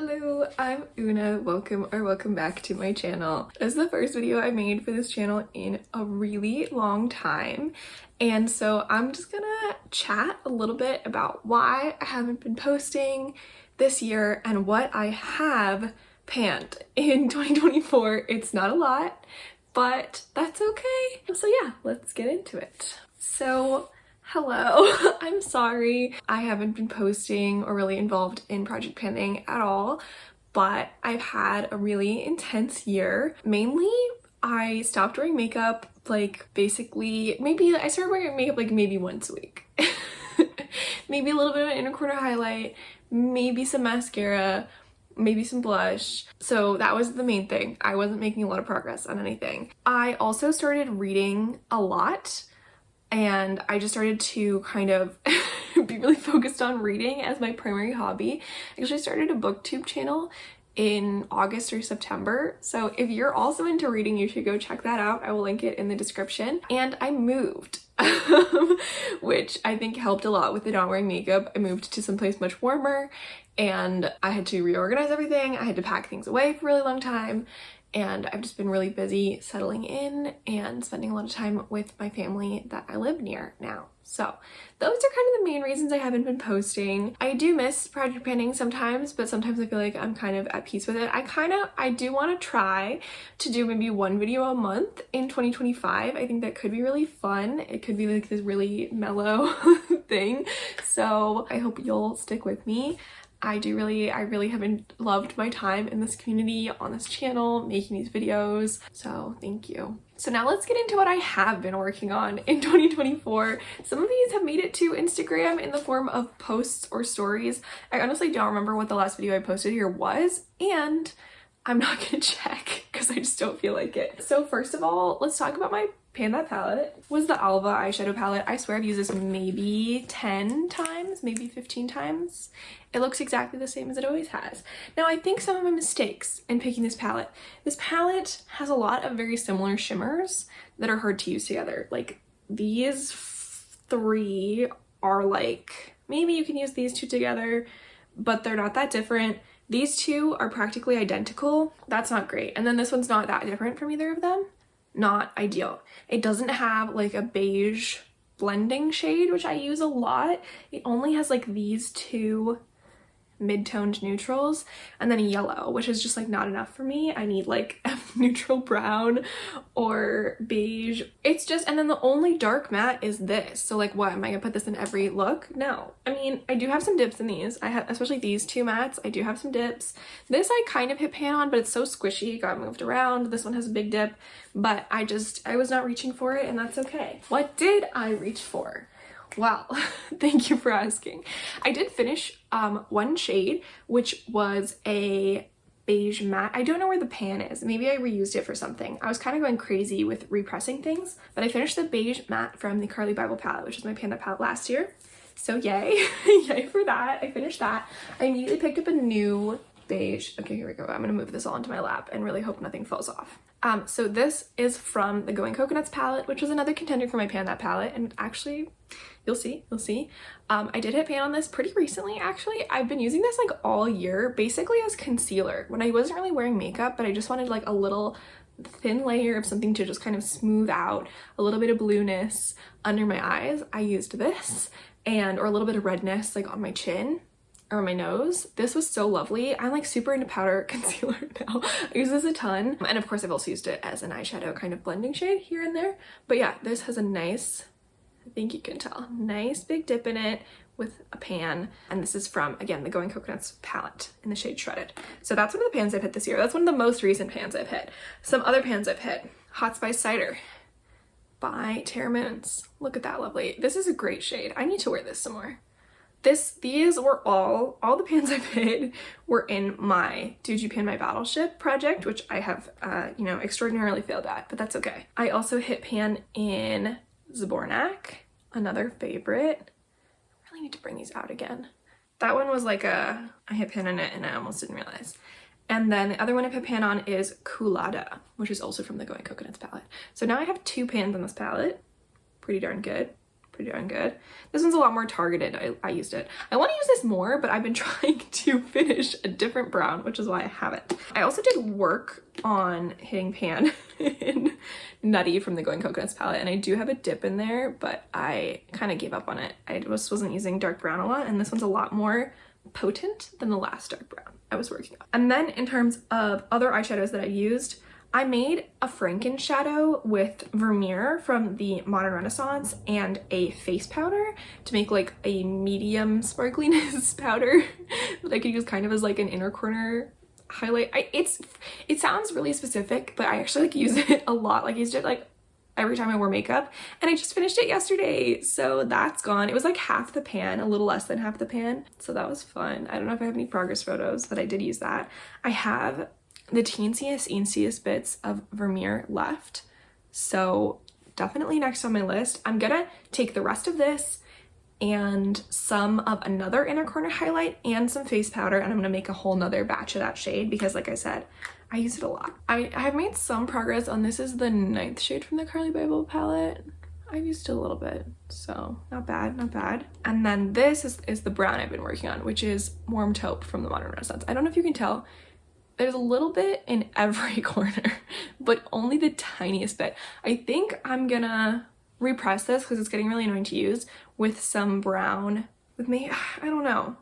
Hello, I'm Una. Welcome back to my channel. This is the first video I made for this channel in a really long time, and so I'm just gonna chat a little bit about why I haven't been posting this year and what I have planned in 2024. It's not a lot, but that's okay. So yeah, let's get into it. So hello, I'm sorry I haven't been posting or really involved in project planning at all, but I've had a really intense year. Mainly, I stopped wearing makeup, like basically, I started wearing makeup like maybe once a week. Maybe a little bit of an inner corner highlight, maybe some mascara, maybe some blush. So that was the main thing. I wasn't making a lot of progress on anything. I also started reading a lot, and I just started to kind of be really focused on reading as my primary hobby. I actually started a booktube channel in August or September. So if you're also into reading, you should go check that out. I will link it in the description. And I moved, which I think helped a lot with the not wearing makeup. I moved to someplace much warmer and I had to reorganize everything. I had to pack things away for a really long time. And I've just been really busy settling in and spending a lot of time with my family that I live near now. So those are kind of the main reasons I haven't been posting. I do miss project planning sometimes, but sometimes I feel like I'm kind of at peace with it. I do want to try to do maybe one video a month in 2025. I think that could be really fun. It could be like this really mellow thing. So I hope you'll stick with me. I really haven't loved my time in this community, on this channel, making these videos, so thank you. So now let's get into what I have been working on in 2024. Some of these have made it to Instagram in the form of posts or stories. I honestly don't remember what the last video I posted here was, and I'm not gonna check because I just don't feel like it. So first of all, let's talk about my pan that palette. It was the Alva eyeshadow palette. I swear I've used this maybe 10 times, maybe 15 times. It looks exactly the same as it always has. Now I think some of my mistakes in picking this palette has a lot of very similar shimmers that are hard to use together. Like these three are like, maybe you can use these two together, but they're not that different. These two are practically identical. That's not great. And then this one's not that different from either of them. Not ideal. It doesn't have like a beige blending shade, which I use a lot. It only has like these two mid-toned neutrals and then a yellow, which is just like not enough for me. I need like a neutral brown or beige. It's just, and then the only dark matte is this. So like what, am I gonna put this in every look? No. I mean, I do have some dips in these. I have, especially these two mattes, I do have some dips. This I kind of hit pan on, but it's so squishy, it got moved around. This one has a big dip, but I was not reaching for it, and that's okay. What did I reach for? Well, thank you for asking. I did finish one shade, which was a beige matte. I don't know where the pan is. Maybe I reused it for something. I was kind of going crazy with repressing things, but I finished the beige matte from the Carly Bible palette, which was my pan that palette last year. So yay, yay for that. I finished that. I immediately picked up a new beige. Okay, here we go. I'm gonna move this all into my lap and really hope nothing falls off. So this is from the Going Coconuts palette, which was another contender for my pan that palette, and actually, you'll see. I did hit pan on this pretty recently, actually. I've been using this like all year, basically as concealer, when I wasn't really wearing makeup, but I just wanted like a little thin layer of something to just kind of smooth out a little bit of blueness under my eyes. I used this, or a little bit of redness like on my chin or my nose. This was so lovely. I'm like super into powder concealer now. I use this a ton. And of course I've also used it as an eyeshadow kind of blending shade here and there. But yeah, this has a nice, I think you can tell, nice big dip in it with a pan. And this is from, again, the Going Coconuts palette in the shade Shredded. So that's one of the pans I've hit this year. That's one of the most recent pans I've hit. Some other pans I've hit. Hot Spice Cider by Tara Moons. Look at that lovely. This is a great shade. I need to wear this some more. These were all the pans I've hit were in my Did You Pan My Battleship project, which I have, extraordinarily failed at, but that's okay. I also hit pan in Zbornak, another favorite. I really need to bring these out again. That one was like I hit pan in it and I almost didn't realize. And then the other one I hit pan on is Culada, which is also from the Going Coconuts palette. So now I have two pans on this palette. Pretty darn good. pretty darn good. This one's a lot more targeted. I used it. I want to use this more, but I've been trying to finish a different brown, which is why I haven't. I also did work on hitting pan in Nutty from the Going Coconuts palette, and I do have a dip in there, but I kind of gave up on it. I just wasn't using dark brown a lot, and this one's a lot more potent than the last dark brown I was working on. And then in terms of other eyeshadows that I used, I made a Franken shadow with Vermeer from the Modern Renaissance and a face powder to make like a medium sparkliness powder that I could use kind of as like an inner corner highlight. It sounds really specific, but I actually like use it a lot. Like I used it like every time I wore makeup, and I just finished it yesterday, so that's gone. It was like half the pan, a little less than half the pan, so that was fun. I don't know if I have any progress photos, but I did use that. I have the teensiest bits of Vermeer left, so definitely next on my list. I'm gonna take the rest of this and some of another inner corner highlight and some face powder, and I'm gonna make a whole nother batch of that shade because like I said, I use it a lot. I have made some progress on this. Is the 9th shade from the Carly Bible palette. I've used it a little bit, so not bad, not bad. And then this is the brown I've been working on, which is Warm Taupe from the Modern Renaissance. I don't know if you can tell, there's a little bit in every corner, but only the tiniest bit. I think I'm gonna repress this because it's getting really annoying to use with some brown with me. I don't know.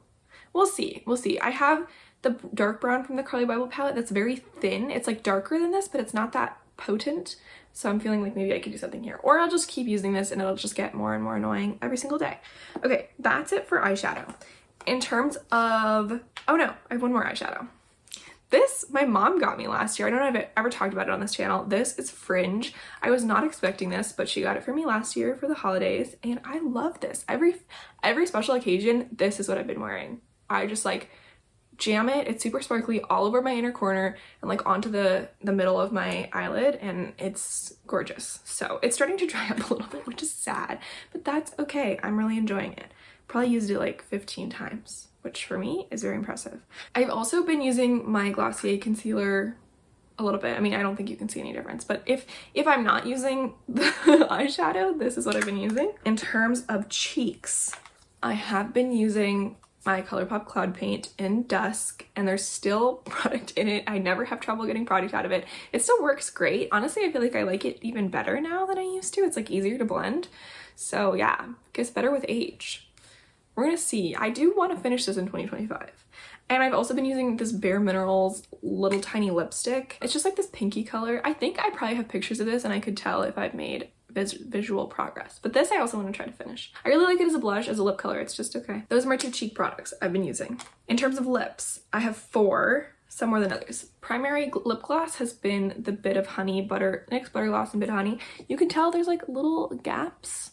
We'll see. We'll see. I have the dark brown from the Carly Bible palette that's very thin. It's like darker than this, but it's not that potent. So I'm feeling like maybe I could do something here, or I'll just keep using this and it'll just get more and more annoying every single day. Okay, that's it for eyeshadow. In terms of, oh no, I have one more eyeshadow. This, my mom got me last year. I don't know if I've ever talked about it on this channel. This is Fringe. I was not expecting this, but she got it for me last year for the holidays, and I love this. Every special occasion, this is what I've been wearing. I just like jam it. It's super sparkly all over my inner corner and like onto the middle of my eyelid, and it's gorgeous. So it's starting to dry up a little bit, which is sad, but that's okay. I'm really enjoying it. Probably used it like 15 times, which for me is very impressive. I've also been using my Glossier concealer a little bit. I mean, I don't think you can see any difference, but if I'm not using the eyeshadow, this is what I've been using. In terms of cheeks, I have been using my ColourPop Cloud Paint in Dusk, and there's still product in it. I never have trouble getting product out of it. It still works great. Honestly, I feel like I like it even better now than I used to. It's like easier to blend. So yeah, gets better with age. We're gonna see. I do want to finish this in 2025. And I've also been using this Bare Minerals little tiny lipstick. It's just like this pinky color. I think I probably have pictures of this and I could tell if I've made visual progress. But this I also want to try to finish. I really like it as a blush, as a lip color. It's just okay. Those are my two cheek products I've been using. In terms of lips, I have 4, some more than others. Primary lip gloss has been the Bit of Honey NYX Butter Gloss and Bit of Honey. You can tell there's like little gaps.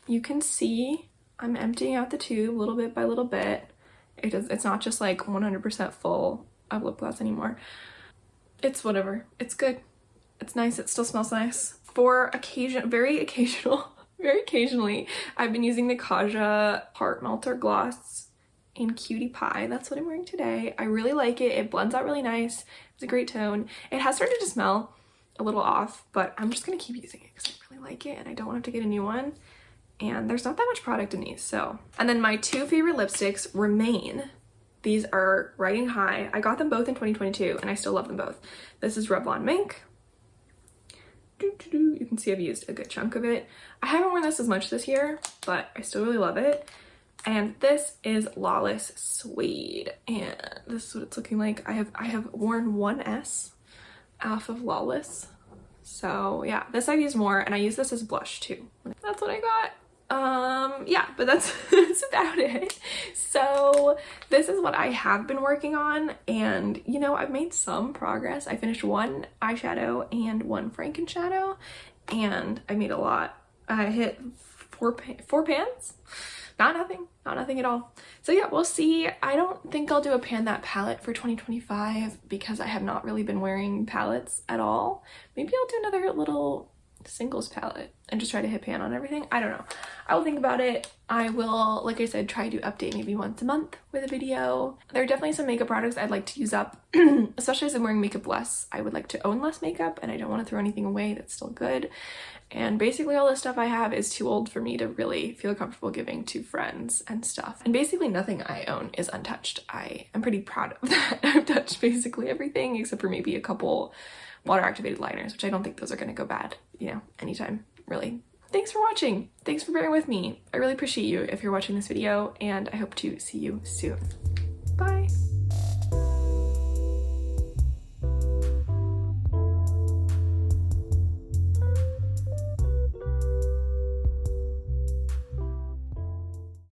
You can see I'm emptying out the tube little bit by little bit. It's not just like 100% full of lip gloss anymore. It's whatever. It's good. It's nice. It still smells nice. For very occasionally, I've been using the Kaja Heart Melter Gloss in Cutie Pie. That's what I'm wearing today. I really like it. It blends out really nice. It's a great tone. It has started to smell a little off, but I'm just gonna keep using it because I really like it and I don't want to have to get a new one. And there's not that much product in these, so. And then my 2 favorite lipsticks remain. These are Riding High. I got them both in 2022 and I still love them both. This is Revlon Mink. You can see I've used a good chunk of it. I haven't worn this as much this year, but I still really love it. And this is Lawless Suede, and this is what it's looking like. I have worn 1S off of Lawless. So yeah, this I've used more, and I use this as blush too. That's what I got. Yeah, but that's about it. So this is what I have been working on, and you know, I've made some progress. I finished 1 eyeshadow and 1 Franken shadow, and I made a lot. I hit 4 pans. Not nothing at all. So yeah, we'll see. I don't think I'll do a pan that palette for 2025 because I have not really been wearing palettes at all. Maybe I'll do another little singles palette. and just try to hit pan on everything. I don't know. I will think about it. I will, like I said, try to update maybe once a month with a video. There are definitely some makeup products I'd like to use up, especially as I'm wearing makeup less. I would like to own less makeup and I don't want to throw anything away that's still good. And basically all the stuff I have is too old for me to really feel comfortable giving to friends and stuff. And basically nothing I own is untouched. I am pretty proud of that. I've touched basically everything except for maybe a couple water activated liners, which I don't think those are going to go bad, you know, anytime really. Thanks for watching. Thanks for bearing with me. I really appreciate you if you're watching this video, and I hope to see you soon. Bye.